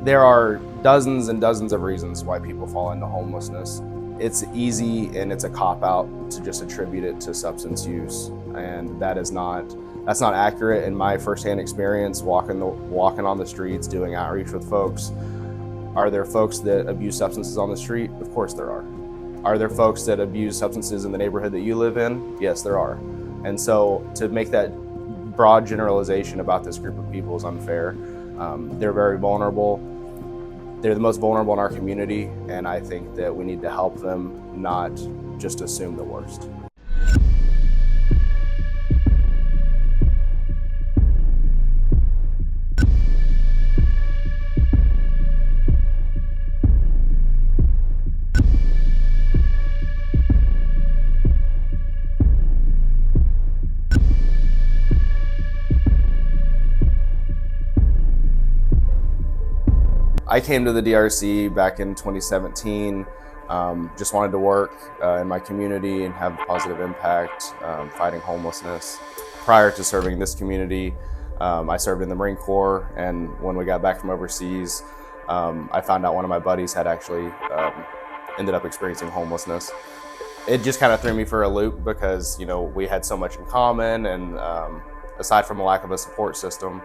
There are dozens and dozens of reasons why people fall into homelessness. It's easy and it's a cop-out to just attribute it to substance use, and that's not accurate. In my firsthand experience walking on the streets, doing outreach with folks, are there folks that abuse substances on the street? Of course there are. Are there folks that abuse substances in the neighborhood that you live in? Yes, there are. And so to make that broad generalization about this group of people is unfair. They're very vulnerable. They're the most vulnerable in our community, and I think that we need to help them, not just assume the worst. I came to the DRC back in 2017, just wanted to work in my community and have a positive impact fighting homelessness. Prior to serving this community, I served in the Marine Corps, and when we got back from overseas, I found out one of my buddies had actually ended up experiencing homelessness. It just kind of threw me for a loop because, we had so much in common, and aside from a lack of a support system.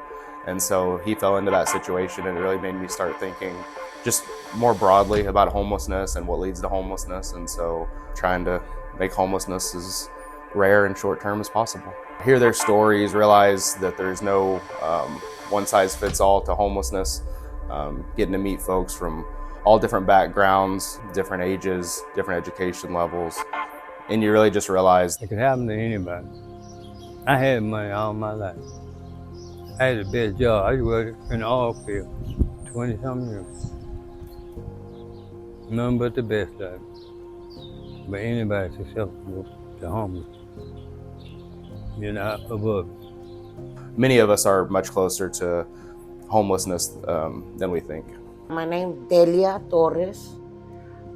And so he fell into that situation, and it really made me start thinking just more broadly about homelessness and what leads to homelessness. And so trying to make homelessness as rare and short term as possible. Hear their stories, realize that there's no one size fits all to homelessness, getting to meet folks from all different backgrounds, different ages, different education levels. And you really just realize it could happen to anybody. I had money all my life. I had a bad job. I worked in the oil field 20-something years. None but the best of it. But anybody's susceptible to homeless. You're not above it. Many of us are much closer to homelessness than we think. My name's Delia Torres.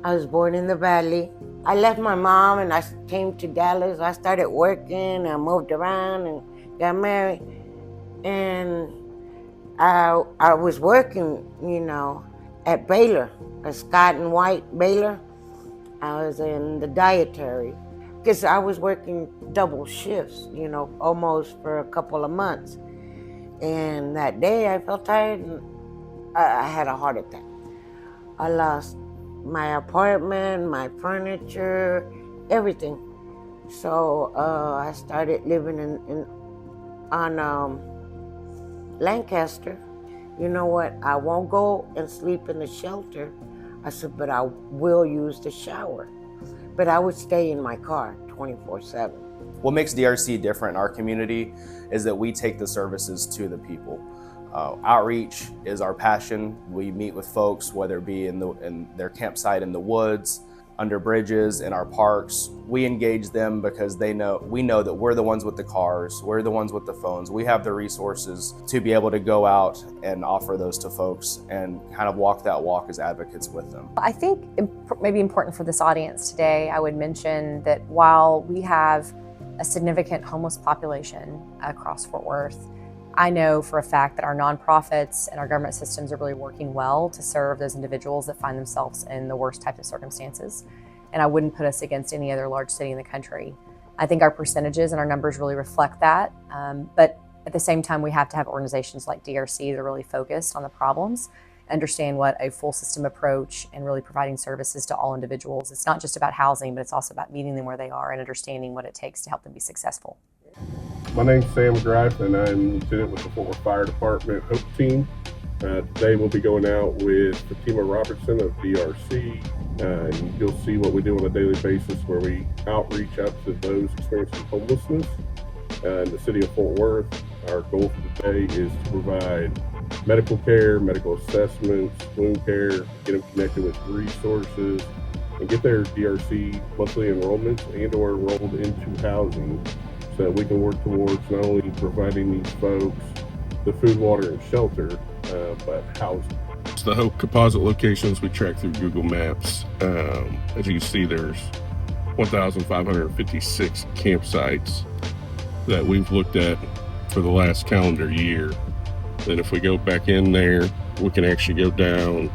I was born in the Valley. I left my mom and I came to Dallas. I started working, I moved around and got married. And I was working, at Baylor, a Scott and White Baylor. I was in the dietary, because I was working double shifts, almost for a couple of months. And that day I felt tired and I had a heart attack. I lost my apartment, my furniture, everything. So I started living on Lancaster. You know what? I won't go and sleep in the shelter. I said, but I will use the shower. But I would stay in my car 24/7. What makes DRC different in our community is that we take the services to the people. Outreach is our passion. We meet with folks, whether it be in their campsite in the woods, under bridges, in our parks. We engage them because we know that we're the ones with the cars, we're the ones with the phones. We have the resources to be able to go out and offer those to folks and kind of walk that walk as advocates with them. I think maybe important for this audience today, I would mention that while we have a significant homeless population across Fort Worth, I know for a fact that our nonprofits and our government systems are really working well to serve those individuals that find themselves in the worst type of circumstances. And I wouldn't put us against any other large city in the country. I think our percentages and our numbers really reflect that. But at the same time, we have to have organizations like DRC that are really focused on the problems, understand what a full system approach and really providing services to all individuals. It's not just about housing, but it's also about meeting them where they are and understanding what it takes to help them be successful. My name's Sam Greif, and I'm lieutenant with the Fort Worth Fire Department Hope Team. Today we'll be going out with Fatima Robertson of DRC. And you'll see what we do on a daily basis where we outreach out to those experiencing homelessness in the city of Fort Worth. Our goal for today is to provide medical care, medical assessments, wound care, get them connected with resources, and get their DRC monthly enrollments and or enrolled into housing, so that we can work towards not only providing these folks the food, water, and shelter, but housing. It's the Hope composite locations we track through Google Maps. As you can see, there's 1,556 campsites that we've looked at for the last calendar year. Then if we go back in there we can actually go down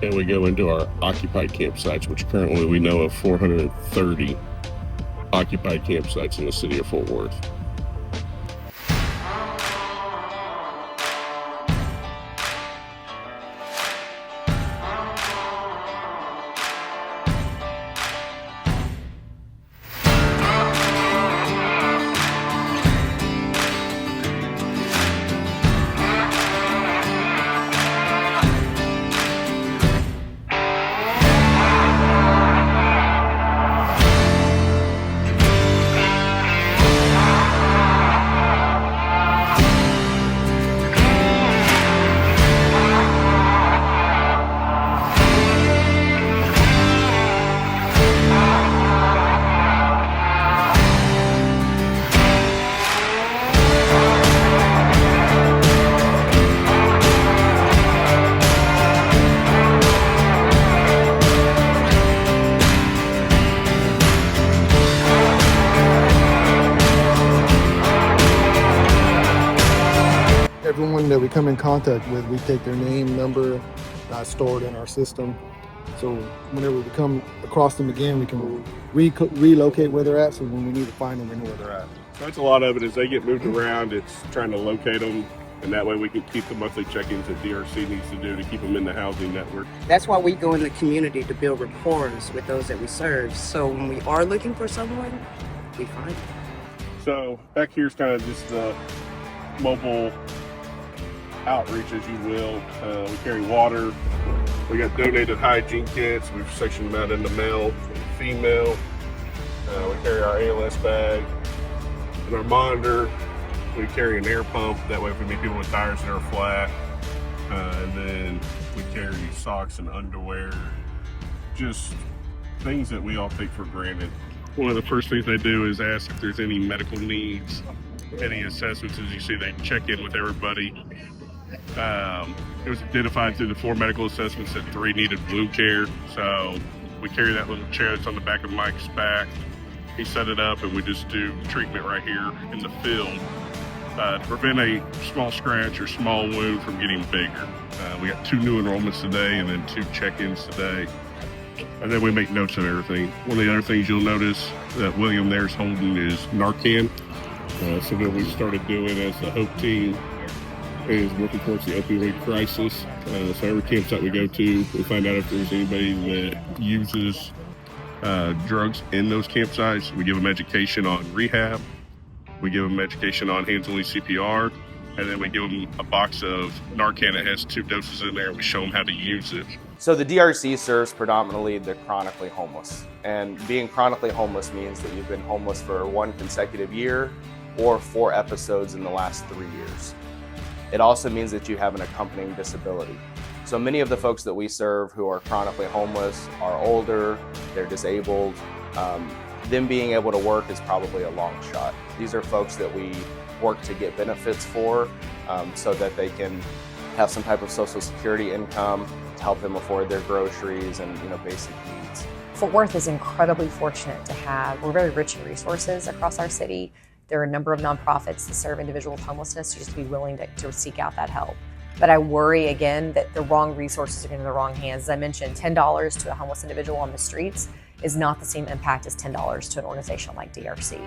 and we go into our occupied campsites, which currently we know of 430 occupied campsites in the city of Fort Worth. Everyone that we come in contact with, we take their name, number, stored in our system. So whenever we come across them again, we can relocate where they're at. So when we need to find them, we know where they're at. That's a lot of it. As they get moved around, it's trying to locate them, and that way we can keep the monthly check-ins that DRC needs to do to keep them in the housing network. That's why we go in the community to build rapport with those that we serve. So when we are looking for someone, we find them. So back here's kind of just the mobile outreach, as you will. We carry water. We got donated hygiene kits. We've sectioned them out into male and female. We carry our ALS bag and our monitor. We carry an air pump. That way if we meet people with tires that are flat. And then we carry socks and underwear. Just things that we all take for granted. One of the first things they do is ask if there's any medical needs, any assessments. As you see, they check in with everybody. It was identified through the 4 medical assessments that 3 needed wound care. So we carry that little chair that's on the back of Mike's back. He set it up and we just do treatment right here in the field to prevent a small scratch or small wound from getting bigger. We got 2 new enrollments today and then 2 check-ins today. And then we make notes of everything. One of the other things you'll notice that William there's holding is Narcan. So what we started doing as the HOPE team is working towards the opioid crisis. So every campsite we go to, we find out if there's anybody that uses drugs in those campsites. We give them education on rehab. We give them education on hands-only CPR. And then we give them a box of Narcan that has 2 doses in there. And we show them how to use it. So the DRC serves predominantly the chronically homeless. And being chronically homeless means that you've been homeless for 1 consecutive year or 4 episodes in the last 3 years. It also means that you have an accompanying disability. So many of the folks that we serve who are chronically homeless are older, they're disabled. Them being able to work is probably a long shot. These are folks that we work to get benefits for so that they can have some type of Social Security income to help them afford their groceries and basic needs. Fort Worth is incredibly fortunate to have, we're very rich in resources across our city. There are a number of nonprofits that serve individuals with homelessness, just to be willing to seek out that help. But I worry again that the wrong resources are getting in the wrong hands. As I mentioned, $10 to a homeless individual on the streets is not the same impact as $10 to an organization like DRC.